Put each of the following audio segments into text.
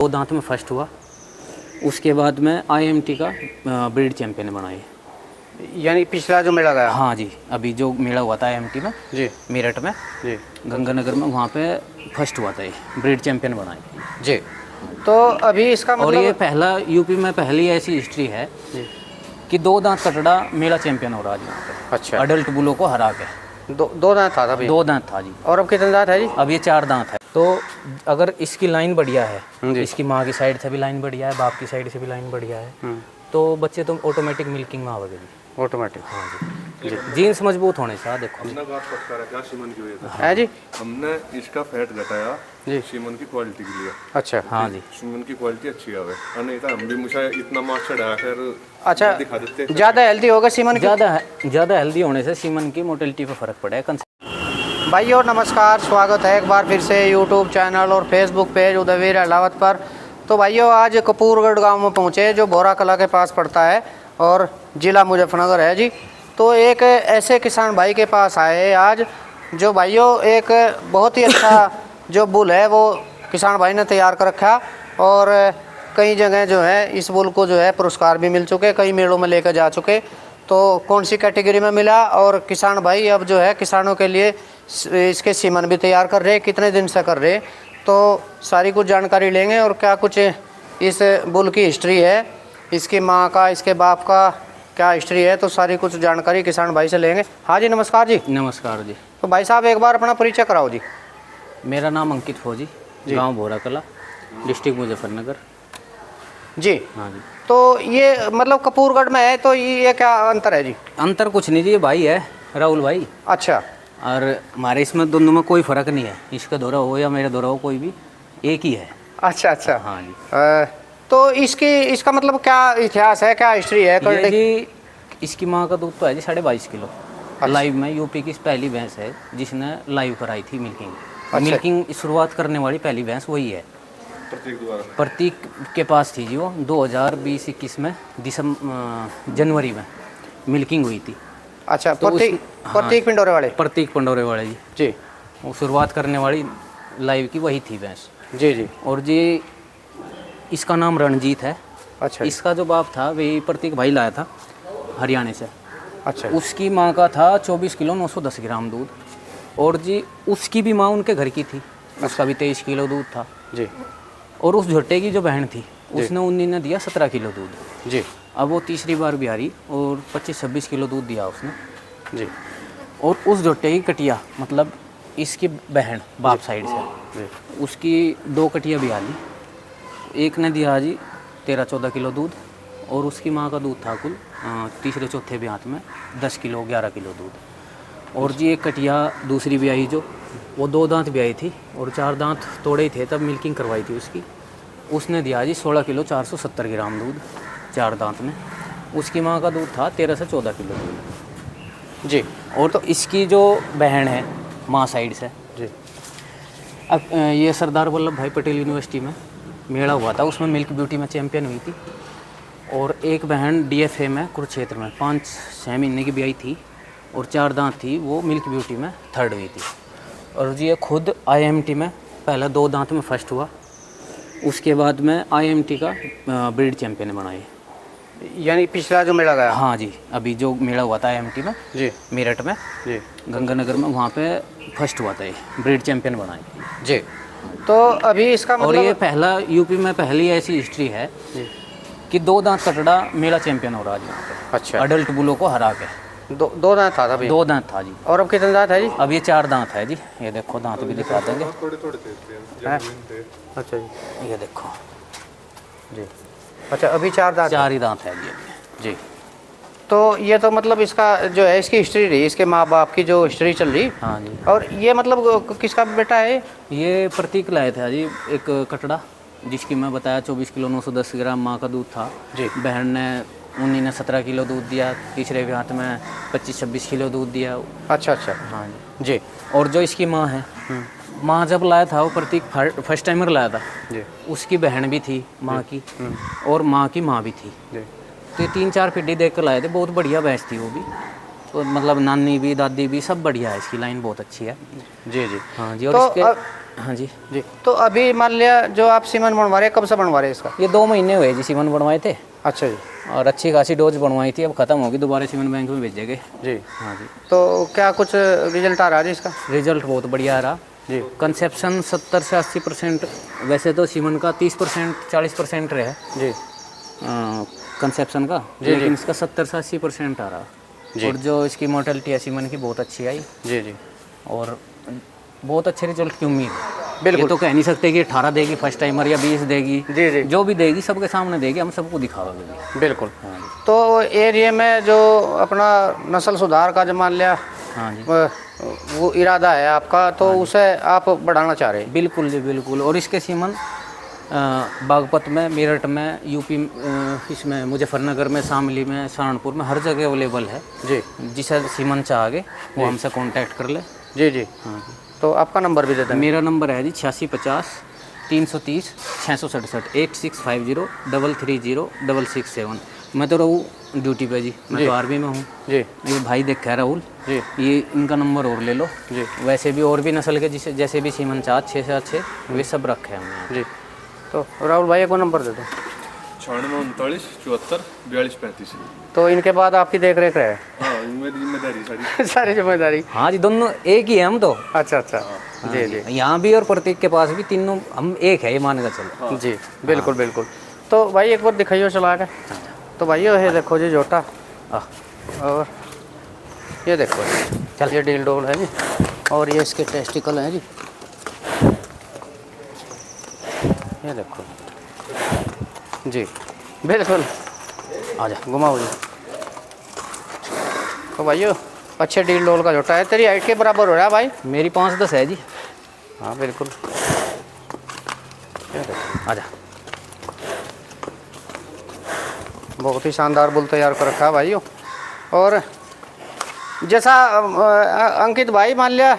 दो दांत में फर्स्ट हुआ। उसके बाद में IMT का ब्रीड चैंपियन बनाई। यानी पिछला जो मेला गया? हाँ जी, अभी जो मेला हुआ था IMT में जी, मेरठ में जी, गंगानगर में, वहाँ पे फर्स्ट हुआ था, ये ब्रीड चैंपियन बनाई जी। तो अभी इसका मतलब, और ये पहला यूपी में पहली ऐसी हिस्ट्री है कि दो दांत कटड़ा मेला चैंपियन हो रहा है यहाँ पे। अच्छा, अडल्ट बुलों को हरा के। दो दांत था अभी? दो दांत था जी। और अब कितने दांत है जी? अब ये 4 दांत है। तो अगर इसकी लाइन बढ़िया है, जी। इसकी माँ की साइड से भी लाइन बढ़िया है, बाप की साइड से भी लाइन बढ़िया है, तो बच्चे तो ऑटोमेटिक मिल्किंग में आवेंगे जी। ऑटोमेटिक? हाँ जी, जीन्स मजबूत होने से देखो हमने बात पक्का रखा सीमन की वजह से। है जी। हमने इसका फैट घटाया जी। सीमन की क्वालिटी के लिए। अच्छा, हाँ जी। सीमन की क्वालिटी अच्छी आवे, और नहीं तो हम भी मुझे इतना मार्क्स चढ़ा कर अच्छा, दिखा देते। ज़्यादा हेल्दी होगा सीमन की? ज़्यादा हेल्दी होने से सीमन की मोटिलिटी पर फर्क पड़ेगा। भाई और नमस्कार, स्वागत है एक बार फिर से यूट्यूब चैनल और फेसबुक पेज उदयवीर अहलावत पर। तो भाइयों, आज कपूरगढ़ गांव में पहुंचे जो बोरा कला के पास पड़ता है और ज़िला मुजफ्फरनगर है जी। तो एक ऐसे किसान भाई के पास आए आज, जो भाइयों एक बहुत ही अच्छा जो बुल है वो किसान भाई ने तैयार कर रखा, और कई जगह जो है इस बुल को जो है पुरस्कार भी मिल चुके, कई मेलों में लेकर जा चुके। तो कौन सी कैटेगरी में मिला, और किसान भाई अब जो है किसानों के लिए इसके सीमन भी तैयार कर रहे, कितने दिन से कर रहे, तो सारी कुछ जानकारी लेंगे। और क्या कुछ इस बुल की हिस्ट्री है, इसकी माँ का, इसके बाप का क्या हिस्ट्री है, तो सारी कुछ जानकारी किसान भाई से लेंगे। हाँ जी, नमस्कार जी। नमस्कार जी। तो भाई साहब एक बार अपना परिचय कराओ जी। मेरा नाम अंकित फौजी, गांव बोरा कला, डिस्ट्रिक्ट मुजफ्फरनगर जी। हाँ जी। तो ये मतलब कपूरगढ़ में है, तो ये क्या अंतर है जी? अंतर कुछ नहीं जी, ये भाई है राहुल भाई। अच्छा। और हमारे इसमें दोनों में कोई फ़र्क नहीं है, इसका दौरा हो या मेरा दौरा हो, कोई भी एक ही है। अच्छा अच्छा। हाँ जी। तो इसका मतलब क्या इतिहास है, क्या हिस्ट्री है? ये जी इसकी माँ का दूध तो है जी 22.5 किलो। लाइव में यूपी की पहली भैंस है जिसने लाइव कराई थी मिल्किंग। अच्छा। मिल्किंग शुरुआत करने वाली पहली भैंस वही है। प्रतीक के पास थी जी वो 2020-21 में जनवरी में मिल्किंग हुई थी। अच्छा, तो प्रतीक पिंडोरे वाले? प्रतीक पंडोरे वाले जी। जी। वो शुरुआत करने वाली लाइव की वही थी भैंस। जी जी। और जी इसका नाम रणजीत है। अच्छा। इसका जो बाप था वही प्रतीक भाई लाया था हरियाणा से। अच्छा। उसकी माँ का था 24 किलो 910 ग्राम दूध, और जी उसकी भी माँ उनके घर की थी, उसका भी 23 किलो दूध था जी। और उस झोटे की जो बहन थी उसने उन्हीं ने दिया 17 किलो दूध जी। अब वो तीसरी बार भी आ रही और 25-26 किलो दूध दिया उसने जी। और उस झोटे की कटिया मतलब इसकी बहन बाप साइड से उसकी 2 कटिया भी आ ली। एक ने दिया जी 13-14 किलो दूध और उसकी माँ का दूध था कुल तीसरे चौथे ब्यात में 10 किलो 11 किलो दूध। और जी एक कटिया दूसरी भी आई जो वो 2 दांत भी आई थी और 4 दांत तोड़े थे तब मिल्किंग करवाई थी उसकी। उसने दिया जी 16 किलो 470 ग्राम दूध 4 दांत में। उसकी माँ का दूध था 13 से 14 किलो दूध जी। और तो इसकी जो बहन है माँ साइड से जी। अब ये सरदार वल्लभ भाई पटेल यूनिवर्सिटी में मेला हुआ था, उसमें मिल्क ब्यूटी में चैंपियन हुई थी। और एक बहन DFA में कुरुक्षेत्र में 5-6 महीने की भी आई थी और 4 दांत थी, वो मिल्क ब्यूटी में 3rd हुई थी। और जी ये खुद IMT में पहला 2 दांत में फर्स्ट हुआ, उसके बाद में IMT का ब्रीड चैंपियन बनाई। यानी पिछला जो मेला गया? हाँ जी, अभी जो मेला हुआ था IMT में जी। मेरठ में जी। गंगानगर में, वहाँ पे फर्स्ट हुआ था, ये ब्रीड चैंपियन बनाई जी। तो अभी इसका मतलब, और ये पहला यूपी में पहली ऐसी हिस्ट्री है कि 2 दांत कटड़ा मेला चैंपियन हो रहा है यहाँ पे। अच्छा। अडल्ट बुलों को हरा के। दो दांत था अभी? 2 दांत था जी। और अब कितने दांत है जी? अब ये 4 दांत है जी, ये देखो दांत भी दिखा देंगे। अच्छा जी। ये देखो जी। अच्छा, अभी 4 दांत? 4 ही दांत है जी। जी। तो ये तो मतलब इसका जो है इसकी हिस्ट्री रही, इसके माँ बाप की जो हिस्ट्री चल रही। हाँ जी। और ये मतलब किसका बेटा है? ये प्रतीक लाए थे जी एक कटड़ा, जिसकी मैं बताया 24 किलो 910 ग्राम माँ का दूध था जी। बहन ने उन्हीं ने 17 किलो दूध दिया, तीसरे ब्यात में 25-26 किलो दूध दिया। अच्छा अच्छा। हाँ जी। जी। और जो इसकी माँ है, माँ जब लाया था वो प्रतीक फर्स्ट टाइमर लाया था जी। उसकी बहन भी थी माँ की और माँ की माँ भी थी। जी। तो 3-4 पिड्डी देख कर लाए थे, बहुत बढ़िया भैंस थी वो भी। तो मतलब नानी भी दादी भी सब बढ़िया है, इसकी लाइन बहुत अच्छी है। जी जी। हाँ जी। और तो इसके हाँ जी जी, तो अभी मान लिया जो आप सीमन बनवा रहे हैं, कब से बनवा रहे हैं इसका? ये 2 महीने हुए जी सीमन बनवाए थे, अच्छा जी। और अच्छी खासी डोज बनवाई थी, अब ख़त्म होगी, दोबारा सीमन बैंक में भेजे गए। जी। हाँ जी। तो क्या कुछ रिजल्ट आ रहा है जी इसका? रिजल्ट बहुत बढ़िया रहा जी। कंसेप्शन 70 से 80%, वैसे तो सीमन का 30% 40% रहा जी कंसेप्शन का, जी, लेकिन जी। इसका 70 से 80% आ रहा। जी। और जो इसकी मोर्टेलिटी है सीमन की बहुत अच्छी आई, जी जी। और बहुत अच्छे रिजल्ट की उम्मीद है। बिल्कुल। ये तो कह नहीं सकते कि 18 देगी फर्स्ट टाइमर या 20 देगी। जी जी। जो भी देगी सबके सामने देगी, हम सबको दिखावाएंगे। बिल्कुल। हाँ जी। तो एरिया में जो अपना नस्ल सुधार का जो मान लिया हाँ जी वो इरादा है आपका, तो उसे आप बढ़ाना चाह रहे हैं? बिल्कुल जी बिल्कुल। और इसके सीमन बागपत में, मेरठ में, यूपी इसमें मुजफ्फरनगर में, शामली में, सहारनपुर में, हर जगह अवेलेबल है। जी। जिसे सीमन चाहे वो हमसे कांटेक्ट कर ले। जी जी। हाँ जी। तो आपका नंबर भी दे दें। मेरा नंबर है जी 8650 330 667 8650 330 667। मैं तो रहूँ ड्यूटी पे जी, मैं तो आर्मी में हूँ। जी ये भाई देख है राहुल जी। ये इनका नंबर और ले लो जी। वैसे भी और भी नस्ल के जिसे जैसे भी सीमन चाह 6 से अच्छे वे सब रखे हैं हमने। जी। तो राहुल भाई को नंबर दे दो। 96 39 74 42 35। तो इनके बाद आपकी देख रेख है? हाँ, मेरी जिम्मेदारी सारी। सारी जिम्मेदारी। हाँ जी, दोनों एक ही है हम तो। अच्छा अच्छा। जी जी। यहाँ भी और प्रतीक के पास भी, तीनों हम एक है, ये मान कर चलो। जी बिल्कुल बिल्कुल। तो भाई एक बार दिखाइयो चला के। तो भाई ये देखो जी जोटा, और ये देखो जी, चल ये डील डोल है जी, और ये इसके टेस्टिकल हैं जी, ये देखो जी। बिल्कुल, आ जा घुमाओ जी। तो भाइयों अच्छे डील डोल का जोटा है। तेरी हाइट के बराबर हो रहा है भाई? मेरी 5-10 है जी। हाँ बिल्कुल। ये देखो, आ जा। बहुत ही शानदार बुल तैयार कर रखा है भाइयों। और जैसा अंकित भाई मान लिया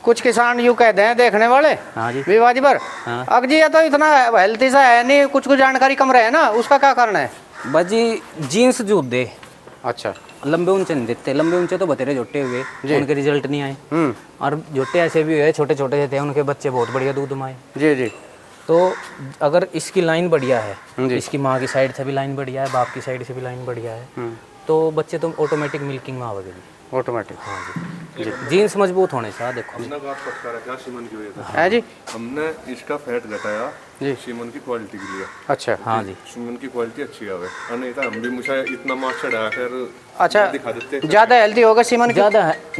कुछ किसान यूँ कहते हैं देखने वाले हाँ जी। विवादी पर, हाँ। अब जी ये तो इतना हेल्थी सा है नहीं, कुछ कुछ जानकारी कम रहे ना, उसका क्या कारण है? बस जी जीन्स जूत दे, अच्छा। लंबे ऊंचे नहीं देते। लंबे ऊंचे तो बतेरे जोटे हुए, उनके रिजल्ट नहीं आए। और जोटे ऐसे भी हुए छोटे छोटे से थे, उनके बच्चे बहुत बढ़िया दूध में आए। जी जी। तो अगर इसकी लाइन बढ़िया है, जी। इसकी माँ की साइड से भी लाइन बढ़िया है, बाप की साइड से भी लाइन बढ़िया है, तो बच्चे तो ऑटोमेटिक मिल्किंग में आवेंगे जी। ऑटोमेटिक। हाँ जी। जीन्स मजबूत होने से देखो हमने बात पक्का रखा सीमन की वजह से। है जी। हमने इसका फैट घटाया जी। सीमन की क्वालिटी के लिए। अच्छा। हाँ जी। सीमन की क्वालिटी अच्छी आवे, और नहीं तो हम भी मुझे इतना मार्क्स चढ़ा कर अच्छा, दिखा देते। ज़्यादा हेल्दी होगा सीमन की?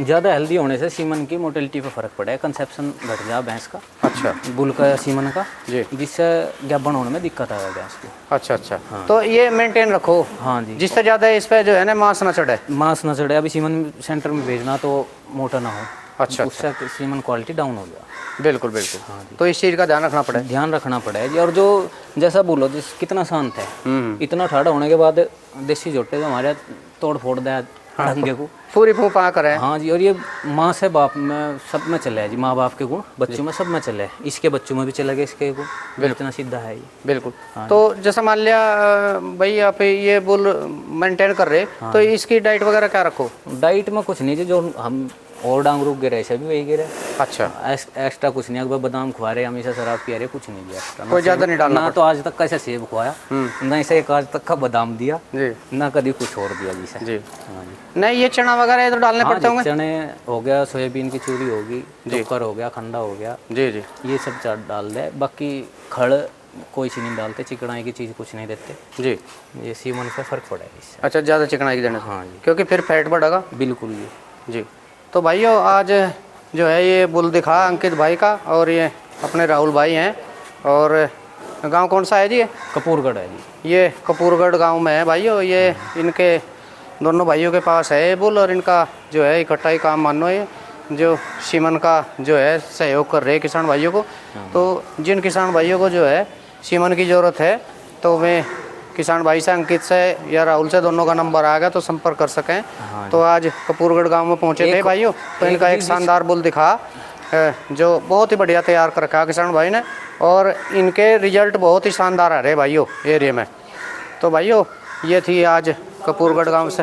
ज़्यादा हेल्दी होने से सीमन की मोटिलिटी पे फर्क पड़ा है, कंसेप्शन घट गया भैंस का, अच्छा। बुल का सीमन का, जी। जिससे गैबन होने में दिक्कत आएगा भैंस को। अच्छा अच्छा। तो ये मेंटेन रखो। हाँ जी। जिससे ज़्यादा इस पे जो है ना मांस ना चढ़े। मांस न चढ़े, अभी सीमन सेंटर में भेजना तो मोटा ना हो। अच्छा। उससे सीमन क्वालिटी डाउन हो गया। बिल्कुल बिल्कुल। हाँ जी। तो इस चीज़ का ध्यान रखना पड़ेगा। ध्यान रखना पड़ेगा जी। और जो जैसा बोलो जिस कितना शांत है, इतना ठाड़ा होने के बाद देसी जोटे जो हमारे तोड़ फोड़ दे ढंगे को पूरी फूफा करें। हाँ जी। और ये माँ से बाप में सब में चले है जी, माँ बाप के गुण बच्चों में सब में चले, इसके बच्चों में भी चले गए इसके गुण, इतना सीधा है ये। बिल्कुल। तो जैसा मान लिया भाई आप ये बुल मेंटेन कर रहे, तो इसकी डाइट वगैरह क्या रखो? डाइट में कुछ नहीं जी, जो हम और डांग रूप गिरे ऐसे भी वही गिरे। अच्छा। एक्स्ट्रा कुछ नहीं, अगर बादाम खुआ रहे, हमेशा शराब पी रहे, कुछ नहीं दिया एक्स्ट्रा। कोई ज़्यादा नहीं डालना ना तो आज तक कैसे सेब खुआया, ना इसे एक आज तक का बादाम दिया जी, ना कभी कुछ और दिया जी से। जी। हाँ जी। नहीं ये चना वगैरह तो डालने पड़ते होंगे? चने हो गया, सोयाबीन की चूरी होगी, चोकर हो गया, खंडा हो गया, जी जी। ये सब चाट डाल दे। बाकी खड़ कोई चीज़ नहीं डालते, चिकनाई की चीज़ कुछ नहीं देते जी। ये सीमन पे फर्क पड़ेगा इससे। अच्छा, ज़्यादा चिकनाई की देने से? हाँ जी। क्योंकि फिर फैट बढ़ेगा। बिल्कुल जी। जी। तो भाइयों आज जो है ये बुल दिखा अंकित भाई का, और ये अपने राहुल भाई हैं। और गांव कौन सा है जी? कपूरगढ़ है जी। ये कपूरगढ़ गांव में है भाइयों। ये इनके दोनों भाइयों के पास है ये बुल, और इनका जो है इकट्ठा ही काम मानो ये जो सीमन का जो है सहयोग कर रहे हैं किसान भाइयों को। तो जिन किसान भाइयों को जो है सीमन की ज़रूरत है, तो वे किसान भाई से, अंकित से या राहुल से, दोनों का नंबर आ गया तो संपर्क कर सकें। तो आज कपूरगढ़ गांव में पहुंचे थे भाइयों, तो इनका एक शानदार बुल दिखा जो बहुत ही बढ़िया तैयार कर रखा किसान भाई ने, और इनके रिजल्ट बहुत ही शानदार आ रहे भाइयों एरिया में। तो भाइयों ये थी आज कपूरगढ़ गांव से,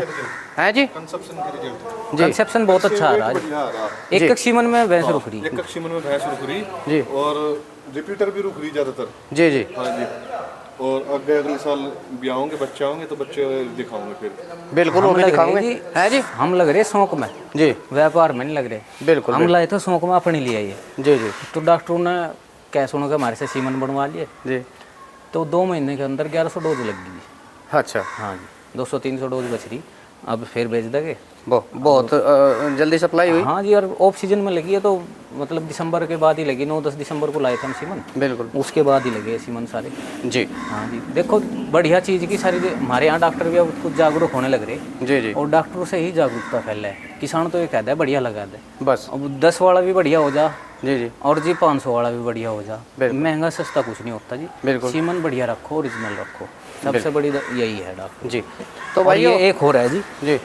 हैं जी? कंसेप्शन के रिजल्ट जी कंसेप्शन बहुत अच्छा आ रहा है। बढ़िया आ रहा। एक एक सीमन में भैंस रुक रही। एक सीमन में भैंस रुक रही जी और रिपीटर भी रुक रही ज्यादातर। जी जी हाँ जी। और अगले साल ब्याह होंगे, बच्चे होंगे तो बच्चे दिखाऊंगे फिर। बिल्कुल, वो हम भी लग रहे दिखाऊंगे, जी, हैं जी? हम लग रहे शौक में, जी व्यापार में नहीं लग रहे। बिल्कुल हम लाए थे शौक में अपने लिए ये। जी जी तो डॉक्टरों ने कैश होने के हमारे से सीमन बनवा लिए, जी। तो 2 महीने के अंदर 1100 डोज लग गई। अच्छा, हाँ जी, 200-300 डोज बच रही, अब फिर बेच देंगे। बहुत जल्दी सप्लाई हुई। हाँ जी, और ऑफ सीजन में लगी है तो मतलब दिसंबर के बाद ही लगी, 9-10 दिसंबर को लाए थे हम सीमन, बिल्कुल उसके बाद ही लगे सीमन सारे। जी हाँ जी, देखो बढ़िया चीज़ की सारी, हमारे यहाँ डॉक्टर भी अब कुछ जागरूक होने लग रहे, जी जी और डॉक्टरों से ही जागरूकता फैला है। किसान तो ये कहता है बढ़िया लगा दे, बस। अब 10 वाला भी बढ़िया हो जा जी जी और जी 500 वाला भी बढ़िया हो जा, बिल्कुल। महंगा सस्ता कुछ नहीं होता जी। बिल्कुल। सीमन बढ़िया रखो, ओरिजिनल रखो, सबसे बड़ी यही है डॉक्टर। जी। तो और भाई ये एक हो रहा है जी, जी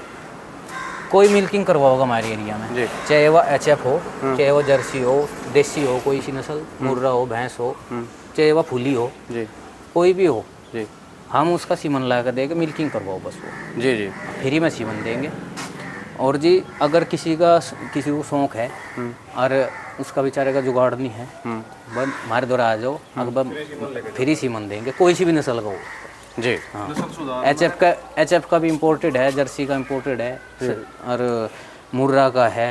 कोई मिल्किंग करवाओगा हमारे एरिया में, जी चाहे वो HF हो, चाहे वो जर्सी हो, देसी हो, कोई सी नस्ल, मुर्रा हो, भैंस हो, चाहे वो फुली हो, जी कोई भी हो, जी हम उसका सीमन ला कर देंगे, मिल्किंग करवाओ बस, वो जी जी फ्री में सीमन देंगे। और जी अगर किसी को शौक है और उसका बेचारे का जुगाड़ नहीं है, बस हमारे द्वारा आ जाओ, अगर फ्री सीमन देंगे, कोई सी भी नस्ल का हो। जी हाँ, HF का भी इम्पोर्टेड है, जर्सी का इम्पोर्टेड है, और मुर्रा का है,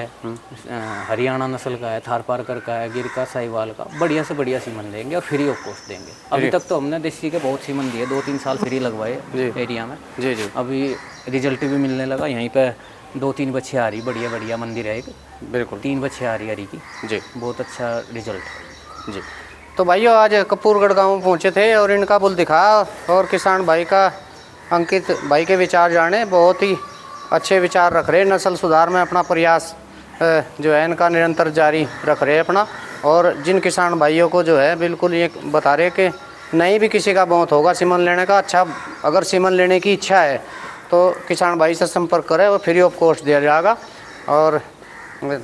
हरियाणा नस्ल का है, थारपारकर का है, गिर का, साहिवाल का, बढ़िया से बढ़िया सीमन देंगे और फ्री ऑफ कॉस्ट देंगे। अभी तक तो हमने देसी के बहुत सीमन दिए, 2-3 साल फ्री लगवाए एरिया में। जी जी अभी रिजल्ट भी मिलने लगा, यहीं पे 2-3 बच्चे आ रही, बढ़िया बढ़िया मंदिर है एक, बिल्कुल 3 बच्चे आ रही हरी की, जी बहुत अच्छा रिजल्ट है जी। तो भाइयों आज कपूरगढ़ गांव पहुंचे थे और इनका बुल दिखा और किसान भाई का, अंकित भाई के विचार जाने, बहुत ही अच्छे विचार रख रहे, नस्ल सुधार में अपना प्रयास जो है इनका निरंतर जारी रख रहे अपना। और जिन किसान भाइयों को जो है बिल्कुल ये बता रहे कि नहीं भी किसी का बहुत होगा सीमन लेने का, अच्छा अगर सीमन लेने की इच्छा है तो किसान भाई से संपर्क करें, वो फ्री ऑफ कॉस्ट दिया जाएगा। और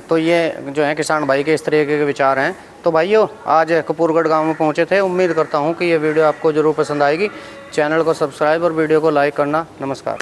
तो ये जो है किसान भाई के इस तरीके के विचार हैं। तो भाइयों आज कपूरगढ़ गांव में पहुंचे थे, उम्मीद करता हूं कि ये वीडियो आपको ज़रूर पसंद आएगी। चैनल को सब्सक्राइब और वीडियो को लाइक करना। नमस्कार।